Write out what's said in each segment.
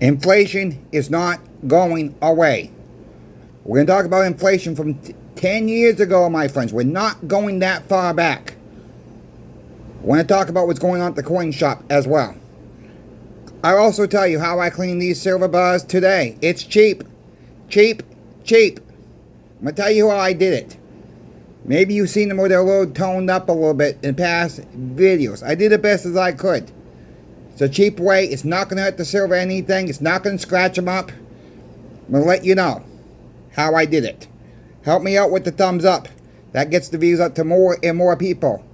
Inflation is not going away. We're going to talk about inflation from 10 years ago, my friends. We're not going that far back. I want to talk about what's going on at the coin shop as well. I'll also tell you how I clean these silver bars today. It's cheap. Cheap. Cheap. I'm going to tell you how I did it. Maybe you've seen them where they're a little toned up a little bit in past videos. I did the best as I could. It's a cheap way. It's not going to hurt the silver anything. It's not going to scratch them up. I'm going to let you know how I did it. Help me out with the thumbs up. That gets the views up to more and more people.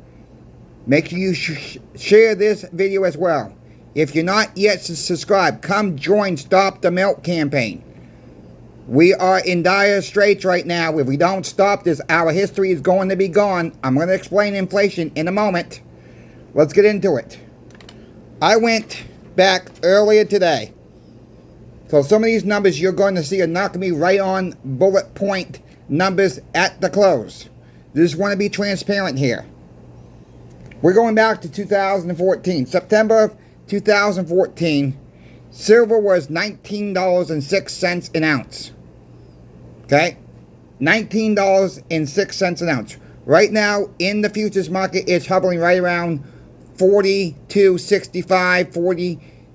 Make sure you share this video as well. If you're not yet subscribed, come join Stop the Milk campaign. We are in dire straits right now. If we don't stop this, our history is going to be gone. I'm going to explain inflation in a moment. Let's get into it. I went back earlier today. So some of these numbers you're going to see are not going to be right on bullet point numbers at the close. Just want to be transparent here. We're going back to 2014. September of 2014, silver was $19.06 an ounce. Okay? $19.06 an ounce. Right now, in the futures market, it's hovering right around 42.65,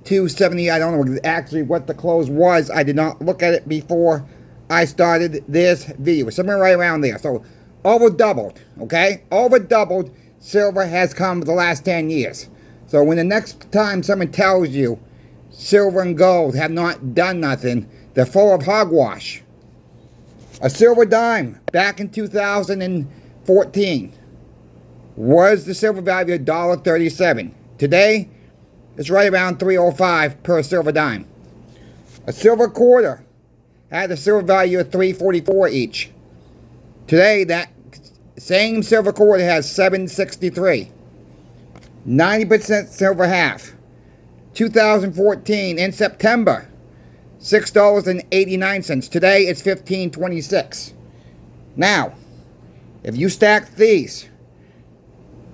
42.70. I don't know actually what the close was. I did not look at it before I started this video. Somewhere right around there. So, over doubled. Okay? Over doubled. Silver has come the last 10 years. So when the next time someone tells you silver and gold have not done nothing, they're full of hogwash. A silver dime back in 2014 was the silver value of $1.37. Today, it's right around $3.05 per silver dime. A silver quarter had a silver value of $3.44 each. Today, that same silver quarter has $7.63. 90% silver half. 2014 in September, $6.89. Today it's $15.26. Now, if you stack these,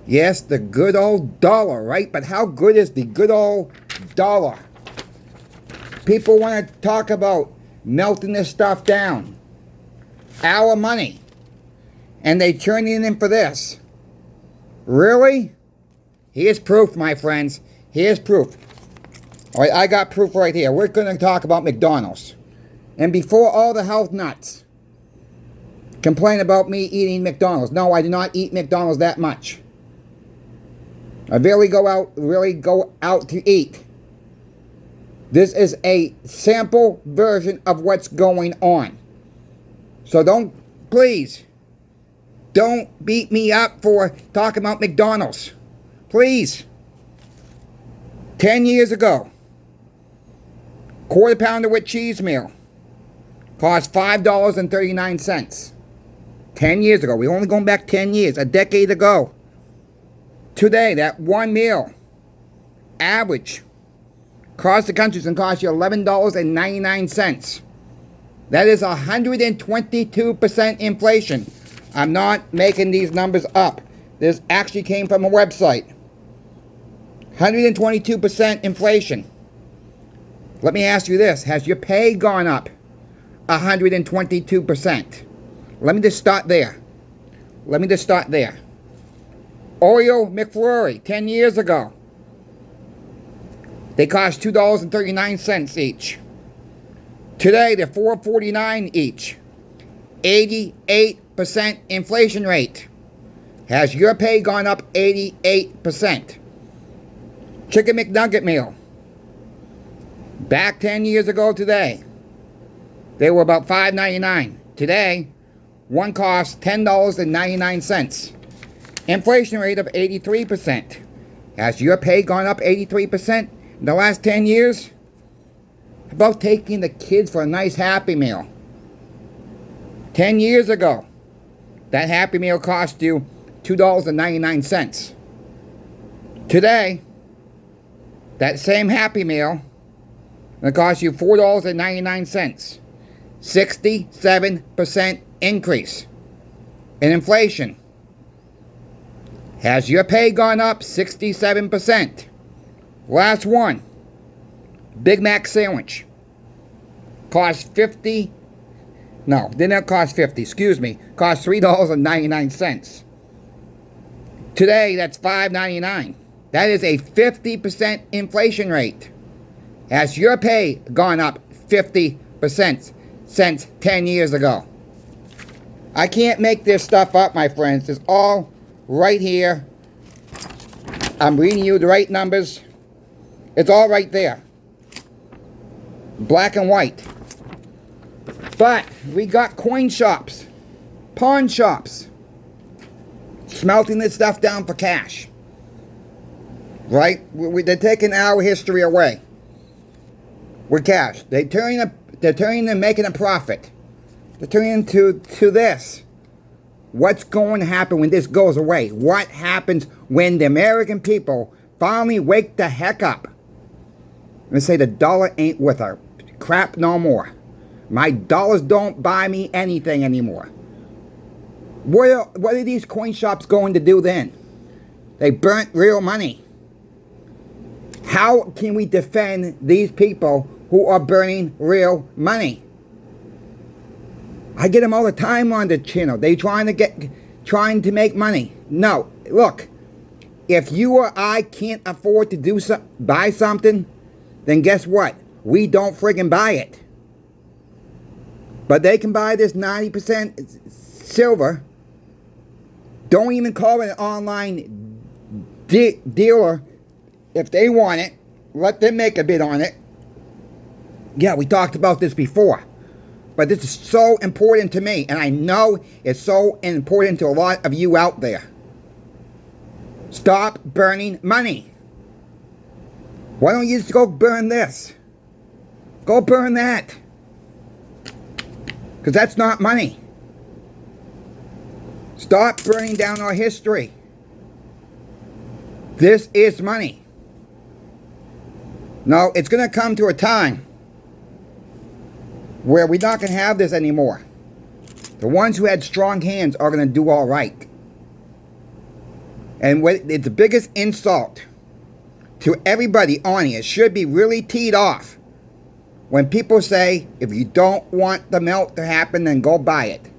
yes, the good old dollar, right? But how good is the good old dollar? People want to talk about melting this stuff down. Our money. And they turn it in for this. Really? Here's proof, my friends. Here's proof. All right, I got proof right here. We're going to talk about McDonald's. And before all the health nuts complain about me eating McDonald's. No, I do not eat McDonald's that much. I really go out to eat. This is a sample version of what's going on. So please, don't beat me up for talking about McDonald's. Please. 10 years ago, quarter pounder with cheese meal cost $5.39. 10 years ago. We're only going back 10 years, a decade ago. Today, that one meal, average, across the country is going to cost you $11.99. That is 122% inflation. I'm not making these numbers up. This actually came from a website. 122% inflation. Let me ask you this. Has your pay gone up 122%? Let me just start there. Oreo McFlurry, 10 years ago. They cost $2.39 each. Today, they're $4.49 each. 88% inflation rate. Has your pay gone up 88%? Chicken McNugget meal. Back 10 years ago today, they were about $5.99. Today, one costs $10.99. Inflation rate of 83%. Has your pay gone up 83% in the last 10 years? How about taking the kids for a nice Happy Meal? 10 years ago, that Happy Meal cost you $2.99. Today, that same Happy Meal will cost you $4.99. 67% increase in inflation. Has your pay gone up 67%? Last one. Big Mac sandwich. cost 50. No, did not cost 50. Excuse me. Cost $3.99. Today, that's $5.99. That is a 50% inflation rate. Has your pay gone up 50% since 10 years ago? I can't make this stuff up, my friends. It's all right here. I'm reading you the right numbers. It's all right there. Black and white. But we got coin shops, pawn shops, smelting this stuff down for cash. Right? They're taking our history away with cash. They're turning and making a profit. They're turning to this. What's going to happen when this goes away? What happens when the American people finally wake the heck up and say the dollar ain't worth a crap no more? My dollars don't buy me anything anymore. What are these coin shops going to do then? They burnt real money. How can we defend these people who are burning real money? I get them all the time on the channel. They trying to make money. No, look, if you or I can't afford to buy something, then guess what? We don't friggin' buy it. But they can buy this 90% silver. Don't even call it an online dealer. If they want it, let them make a bid on it. Yeah, we talked about this before. But this is so important to me, and I know it's so important to a lot of you out there. Stop burning money. Why don't you just go burn this? Go burn that. Because that's not money. Stop burning down our history. This is money. No, it's going to come to a time where we're not going to have this anymore. The ones who had strong hands are going to do all right. And it's the biggest insult to everybody on here. It should be really teed off when people say, if you don't want the melt to happen, then go buy it.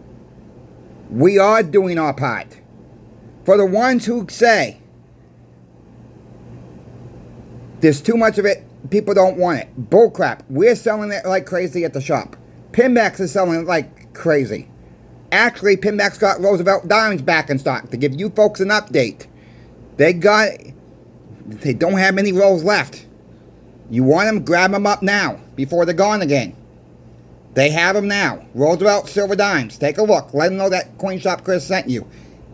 We are doing our part. For the ones who say, there's too much of it, people don't want it. Bullcrap. We're selling it like crazy at the shop. Pinbacks is selling it like crazy. Actually, Pinbacks got Roosevelt diamonds back in stock. To give you folks an update, they don't have many rolls left. You want them, grab them up now, before they're gone again. They have them now. Roosevelt silver dimes. Take a look. Let them know that Coin Shop Chris sent you.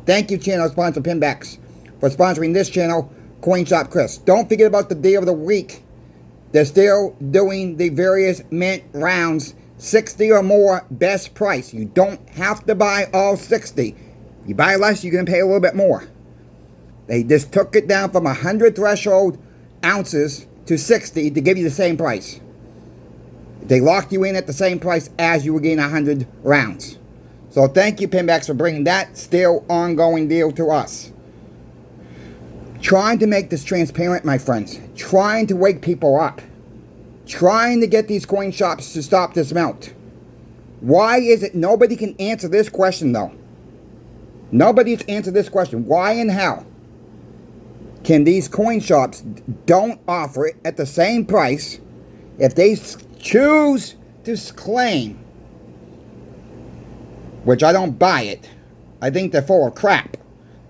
Thank you, channel sponsor Pinbacks, for sponsoring this channel, Coin Shop Chris. Don't forget about the deal of the week. They're still doing the various mint rounds, 60 or more best price. You don't have to buy all 60. If you buy less, you're going to pay a little bit more. They just took it down from 100 threshold ounces to 60 to give you the same price. They locked you in at the same price as you were getting 100 rounds. So thank you, Pinbacks, for bringing that still ongoing deal to us. Trying to make this transparent, my friends. Trying to wake people up. Trying to get these coin shops to stop this melt. Why is it nobody can answer this question, though? Nobody's answered this question. Why in hell can these coin shops don't offer it at the same price if they choose to claim, which I don't buy it. I think they're full of crap.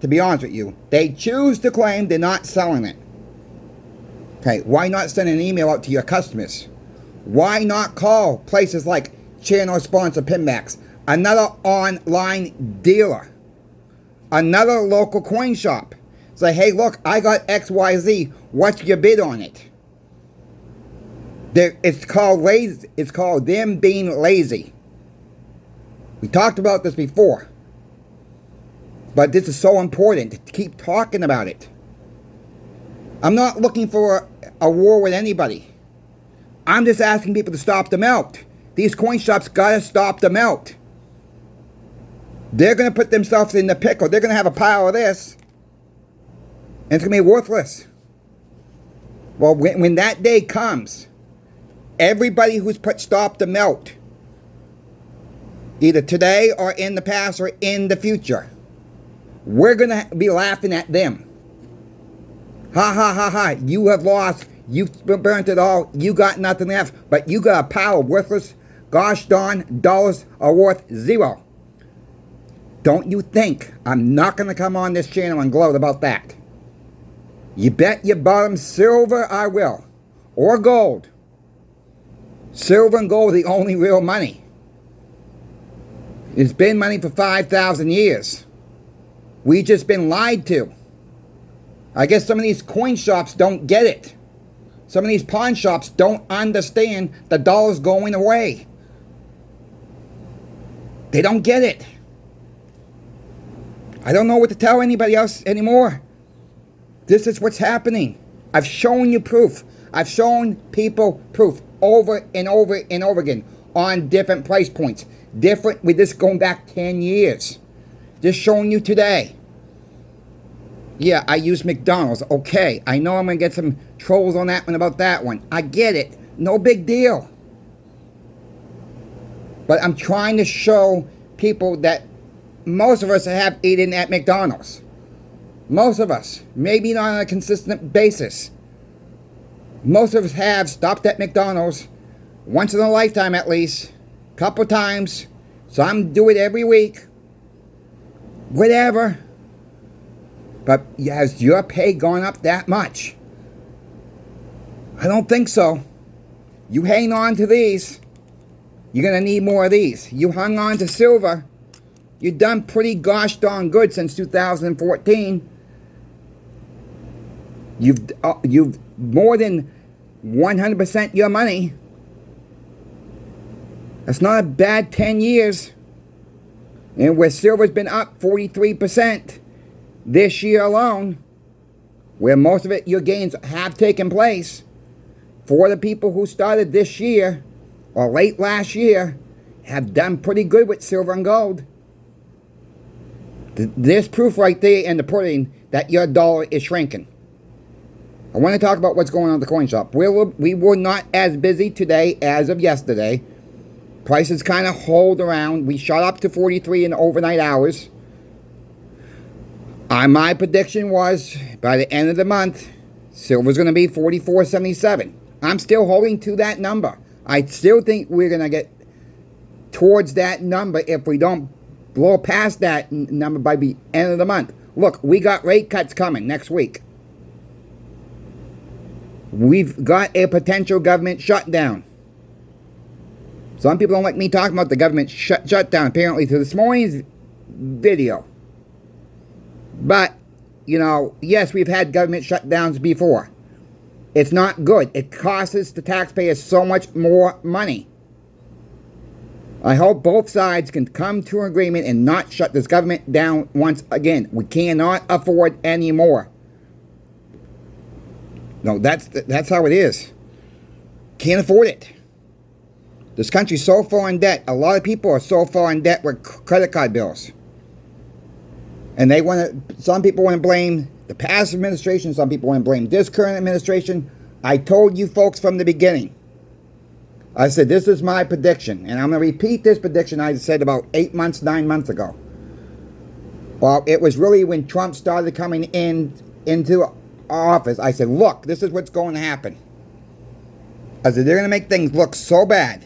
To be honest with you, they choose to claim they're not selling it. Okay, why not send an email out to your customers? Why not call places like channel sponsor Pinbacks, another online dealer, another local coin shop? Say, hey, look, I got XYZ. What's your bid on it? It's called lazy. It's called them being lazy. We talked about this before. But this is so important to keep talking about it. I'm not looking for a war with anybody. I'm just asking people to stop the melt. These coin shops gotta stop the melt. They're gonna put themselves in the pickle. They're gonna have a pile of this, and it's gonna be worthless. Well, when that day comes, everybody who's put stop to melt, either today or in the past or in the future, we're going to be laughing at them. Ha ha ha ha, you have lost, you've burnt it all, you got nothing left, but you got a pile of worthless, gosh darn dollars are worth zero. Don't you think I'm not going to come on this channel and gloat about that? You bet your bottom silver I will, or gold. Silver and gold are the only real money. It's been money for 5,000 years. We just been lied to. I guess some of these coin shops don't get it. Some of these pawn shops don't understand the dollar's going away. They don't get it. I don't know what to tell anybody else anymore. This is what's happening. I've shown you proof. I've shown people proof over and over and over again on different price points. Different with this going back 10 years. Just showing you today. Yeah, I use McDonald's. Okay, I know I'm going to get some trolls on that one about that one. I get it. No big deal. But I'm trying to show people that most of us have eaten at McDonald's. Most of us. Maybe not on a consistent basis. Most of us have stopped at McDonald's once in a lifetime at least. Couple times. Some do it every week. Whatever. But has your pay gone up that much? I don't think so. You hang on to these, you're going to need more of these. You hung on to silver. You've done pretty gosh darn good since 2014. You've more than 100% your money. That's not a bad 10 years. And where silver's been up 43% this year alone, where most of it, your gains have taken place, for the people who started this year or late last year, have done pretty good with silver and gold. There's proof right there in the pudding that your dollar is shrinking. I want to talk about what's going on at the coin shop. We were not as busy today as of yesterday. Prices kind of hold around. We shot up to 43 in the overnight hours. My prediction was, by the end of the month, silver's going to be 44.77. I'm still holding to that number. I still think we're going to get towards that number if we don't blow past that number by the end of the month. Look, we got rate cuts coming next week. We've got a potential government shutdown. Some people don't like me talking about the government shutdown, apparently, to this morning's video. But, you know, yes, we've had government shutdowns before. It's not good. It costs the taxpayers so much more money. I hope both sides can come to an agreement and not shut this government down once again. We cannot afford any more. No, that's how it is. Can't afford it. This country's so far in debt. A lot of people are so far in debt with credit card bills. And some people want to blame the past administration. Some people want to blame this current administration. I told you folks from the beginning. I said, this is my prediction. And I'm going to repeat this prediction I said about 9 months ago. Well, it was really when Trump started coming into office. I said, look, this is what's going to happen. I said, they're going to make things look so bad.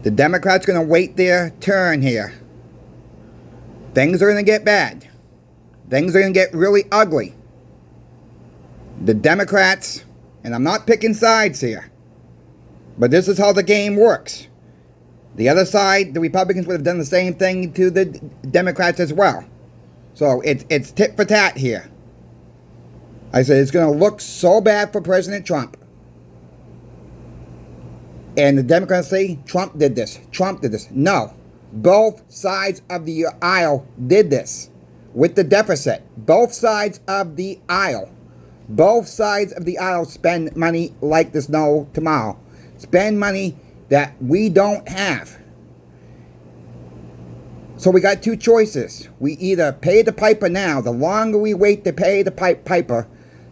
The Democrats are going to wait their turn here. Things are going to get bad. Things are going to get really ugly. The Democrats, and I'm not picking sides here, but this is how the game works. The other side, the Republicans would have done the same thing to the Democrats as well. So it's tit for tat here. I said it's going to look so bad for President Trump. And the Democrats say, Trump did this. Trump did this. No. Both sides of the aisle did this with the deficit. Both sides of the aisle. Both sides of the aisle spend money like there's no tomorrow. Spend money that we don't have. So we got two choices. We either pay the piper now. The longer we wait to pay the piper,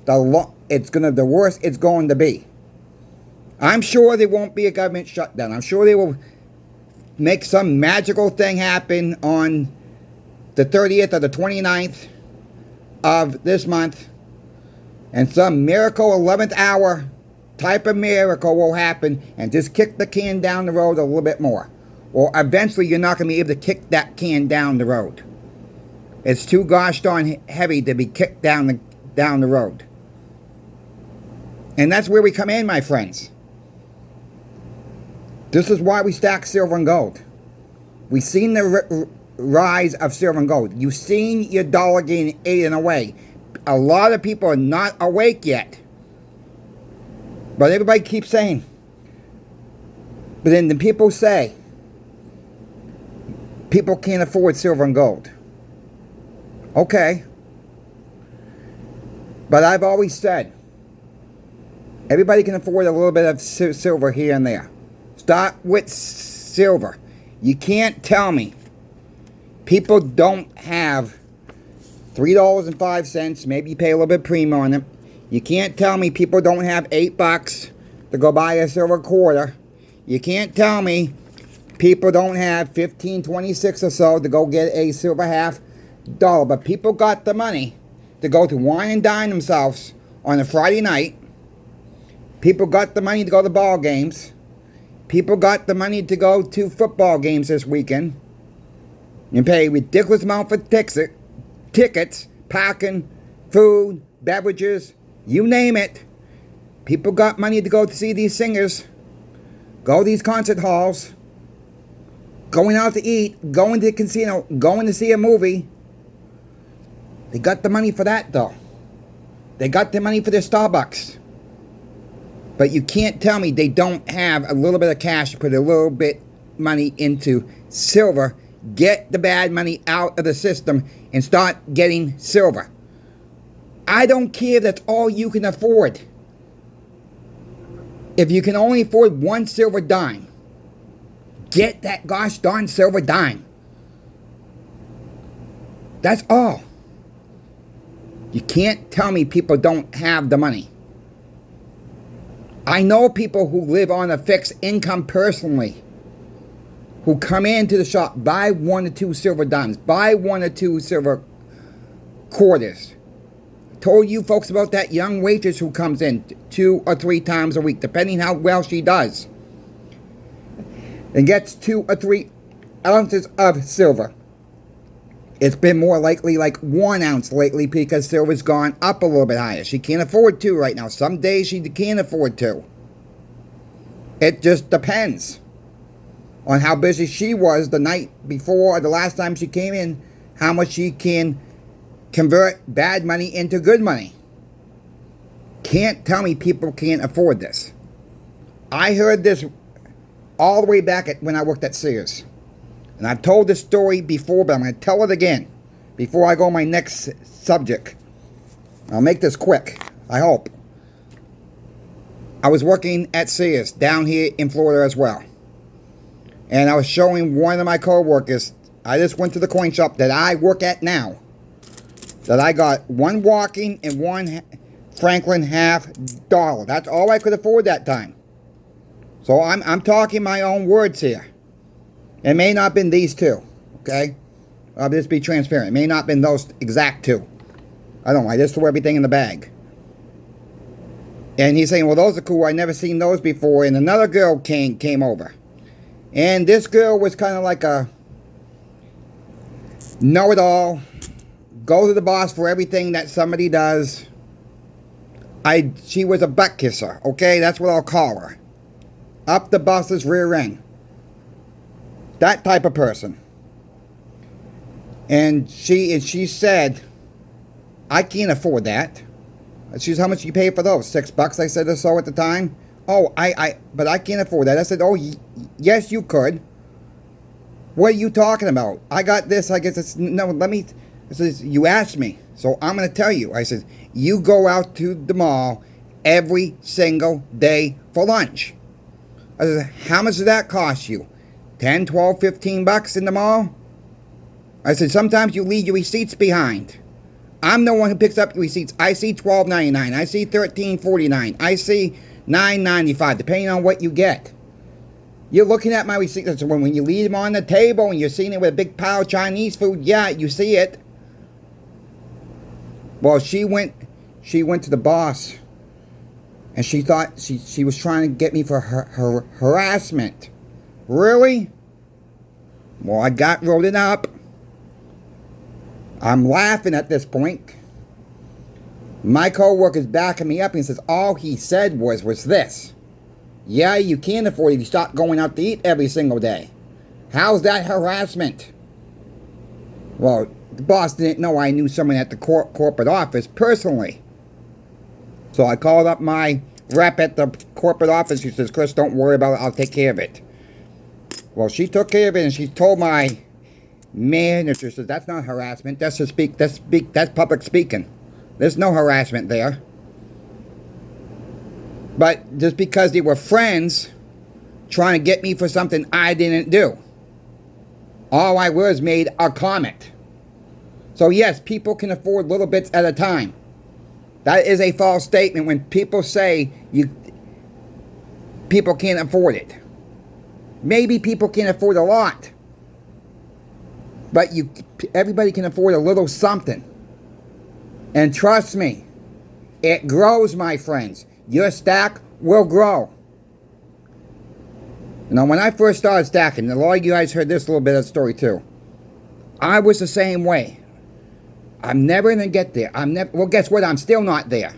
the worse it's going to be. I'm sure there won't be a government shutdown. I'm sure they will make some magical thing happen on the 30th or the 29th of this month. And some miracle 11th hour type of miracle will happen and just kick the can down the road a little bit more. Or eventually you're not going to be able to kick that can down the road. It's too gosh darn heavy to be kicked down the road. And that's where we come in, my friends. This is why we stack silver and gold. We've seen the rise of silver and gold. You've seen your dollar getting eaten away. A lot of people are not awake yet. But everybody keeps saying. But then the people say, people can't afford silver and gold. Okay. But I've always said, everybody can afford a little bit of silver here and there. Start with silver. You can't tell me people don't have $3.05. Maybe you pay a little bit premium on it. You can't tell me people don't have $8 to go buy a silver quarter. You can't tell me people don't have 15, 26 or so to go get a silver half dollar. But people got the money to go to wine and dine themselves on a Friday night. People got the money to go to ball games. People got the money to go to football games this weekend and pay a ridiculous amount for tickets, parking, food, beverages, you name it. People got money to go to see these singers, go to these concert halls, going out to eat, going to the casino, going to see a movie. They got the money for that, though. They got the money for their Starbucks. But you can't tell me they don't have a little bit of cash to put a little bit money into silver. Get the bad money out of the system and start getting silver. I don't care if that's all you can afford. If you can only afford one silver dime, get that gosh darn silver dime. That's all. You can't tell me people don't have the money. I know people who live on a fixed income personally, who come into the shop, buy 1 or 2 silver dimes, buy 1 or 2 silver quarters. I told you folks about that young waitress who comes in 2 or 3 times a week, depending how well she does, and gets 2 or 3 ounces of silver. It's been more likely like 1 ounce lately because silver's gone up a little bit higher. She can't afford 2 right now. Some days she can't afford 2. It just depends on how busy she was the night before or the last time she came in, how much she can convert bad money into good money. Can't tell me people can't afford this. I heard this all the way back when I worked at Sears. And I've told this story before, but I'm going to tell it again before I go on my next subject. I'll make this quick, I hope. I was working at Sears down here in Florida as well. And I was showing one of my co-workers, I just went to the coin shop that I work at now, that I got 1 walking and 1 Franklin half dollar. That's all I could afford that time. So I'm talking my own words here. It may not have been these 2, okay? I'll just be transparent. It may not have been those exact 2. I don't know. I just threw everything in the bag. And he's saying, well, those are cool. I never seen those before. And another girl came over. And this girl was kind of like a know-it-all. Go to the boss for everything that somebody does. She was a butt kisser, okay? That's what I'll call her. Up the boss's rear end. That type of person. And she said, I can't afford that. She said, how much you pay for those? $6, I said, or so at the time. Oh, but I can't afford that. I said, oh, yes, you could. What are you talking about? I got this, I guess it's, no, let me, I says, you asked me, so I'm going to tell you. I said, you go out to the mall every single day for lunch. I said, how much does that cost you? 10, 12, 15 bucks in the mall? I said, sometimes you leave your receipts behind. I'm the one who picks up your receipts. I see $12.99. I see $13.49. I see $9.95, depending on what you get. You're looking at my receipt. So when you leave them on the table and you're seeing it with a big pile of Chinese food, yeah, you see it. Well, she went to the boss, and she thought she was trying to get me for her harassment. Really? Well, I wrote it up. I'm laughing at this point. My co-worker's backing me up and says all he said was this. Yeah, you can't afford it if you stop going out to eat every single day. How's that harassment? Well, the boss didn't know I knew someone at the corporate office personally. So I called up my rep at the corporate office. She says, Chris, don't worry about it. I'll take care of it. Well, she took care of it, and she told my manager, says, that's not harassment. That's public speaking. There's no harassment there. But just because they were friends trying to get me for something I didn't do. All I was made a comment. So yes, people can afford little bits at a time. That is a false statement when people say people can't afford it. Maybe people can afford a lot. But everybody can afford a little something. And trust me, it grows, my friends. Your stack will grow. Now, when I first started stacking, and a lot of you guys heard this little bit of the story too, I was the same way. I'm never going to get there. Well, guess what? I'm still not there.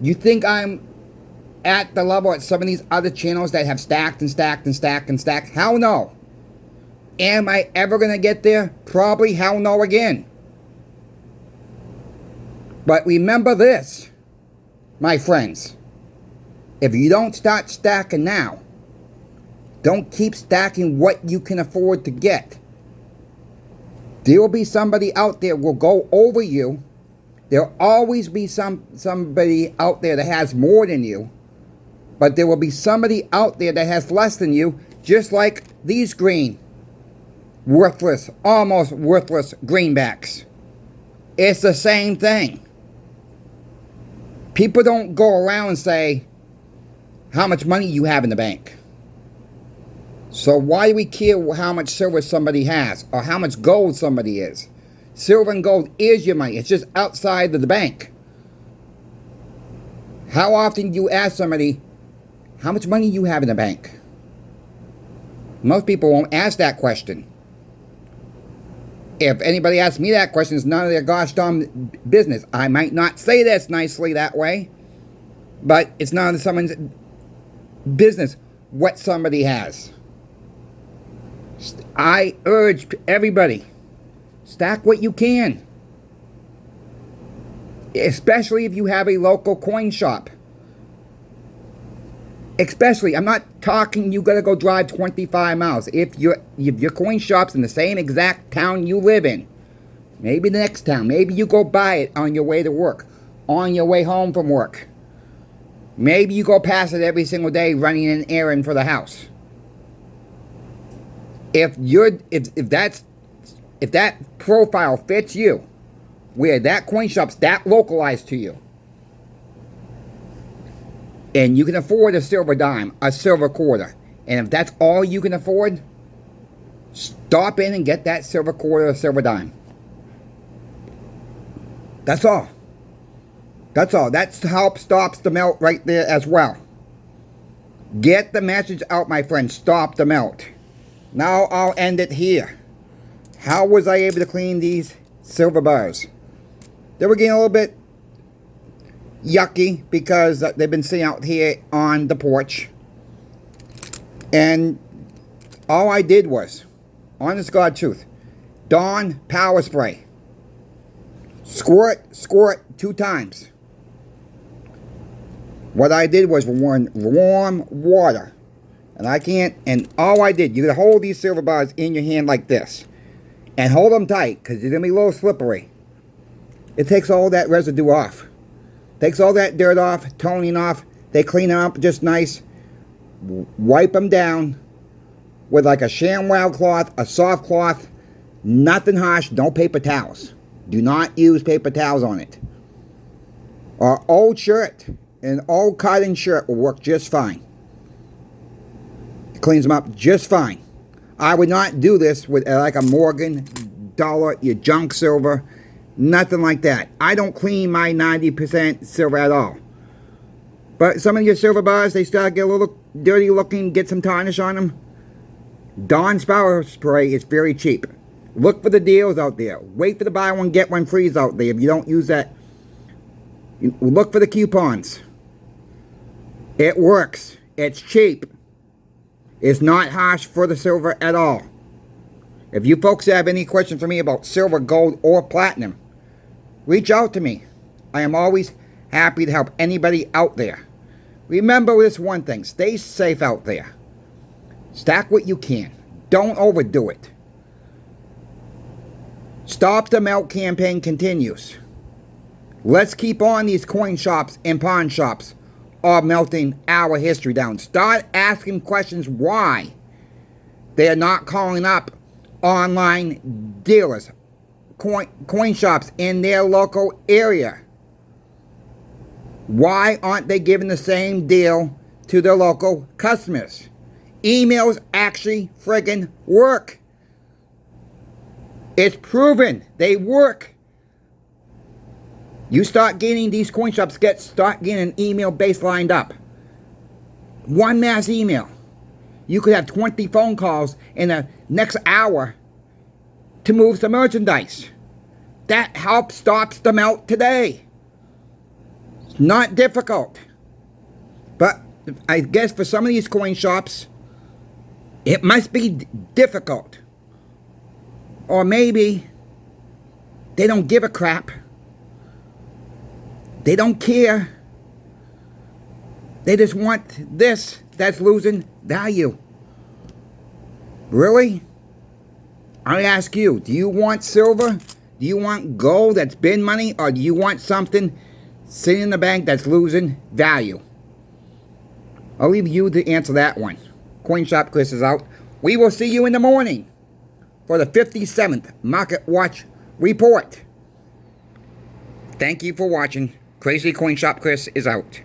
You think I'm at the level at some of these other channels that have stacked and stacked and stacked and stacked? Hell no. Am I ever going to get there? Probably hell no again. But remember this, my friends. If you don't start stacking now, don't keep stacking what you can afford to get. There will be somebody out there will go over you. There'll always be somebody out there that has more than you. But there will be somebody out there that has less than you, just like these worthless, almost worthless greenbacks. It's the same thing. People don't go around and say how much money you have in the bank. So why do we care how much silver somebody has or how much gold somebody is? Silver and gold is your money. It's just outside of the bank. How often do you ask somebody how much money you have in the bank? Most people won't ask that question. If anybody asks me that question, it's none of their gosh darn business. I might not say this nicely that way, but it's none of someone's business what somebody has. I urge everybody, stack what you can. Especially if you have a local coin shop. Especially, I'm not talking you gotta go drive 25 miles. If your coin shop's in the same exact town you live in, maybe the next town, maybe you go buy it on your way to work, on your way home from work. Maybe you go past it every single day running an errand for the house. If that profile fits you, where that coin shop's that localized to you, and you can afford a silver dime, a silver quarter, and if that's all you can afford, stop in and get that silver quarter or silver dime. That's all. That's all. That's how stops the melt right there as well. Get the message out, my friends. Stop the melt. Now I'll end it here. How was I able to clean these silver bars? They were getting a little bit yucky because they've been sitting out here on the porch. And all I did was, honest God truth, Dawn power spray. Squirt 2 times. What I did was warm water. And all I did, you gotta hold these silver bars in your hand like this. And hold them tight, because they're gonna be a little slippery. It takes all that residue off. Takes all that dirt off, toning off. They clean them up just nice. Wipe them down with like a ShamWow cloth, a soft cloth. Nothing harsh, no paper towels. Do not use paper towels on it. Or old shirt. an old cotton shirt will work just fine. It cleans them up just fine. I would not do this with like a Morgan, dollar, your junk silver, nothing like that. I don't clean my 90% silver at all. But some of your silver bars, they start to get a little dirty looking, get some tarnish on them. Dawn's Power Spray is very cheap. Look for the deals out there. Wait for the buy one, get one frees out there. If you don't use that, look for the coupons. It works. It's cheap. It's not harsh for the silver at all. If you folks have any questions for me about silver, gold, or platinum, reach out to me. I am always happy to help anybody out there. Remember this one thing. Stay safe out there. Stack what you can. Don't overdo it. Stop the Melt campaign continues. Let's keep on these coin shops and pawn shops are melting our history down. Start asking questions why they are not calling up online dealers, coin shops in their local area. Why aren't they giving the same deal to their local customers? Emails actually friggin' work. It's proven they work. You start getting these coin shops, start getting an email base lined up. One mass email. You could have 20 phone calls in the next hour to move some merchandise. That helps stops the melt today. It's not difficult. But I guess for some of these coin shops, it must be difficult. Or maybe they don't give a crap. They don't care. They just want this that's losing value. Really? I ask you, do you want silver? Do you want gold that's bin money? Or do you want something sitting in the bank that's losing value? I'll leave you to answer that one. Coin Shop Chris is out. We will see you in the morning for the 57th Market Watch Report. Thank you for watching. Crazy Coin Shop Chris is out.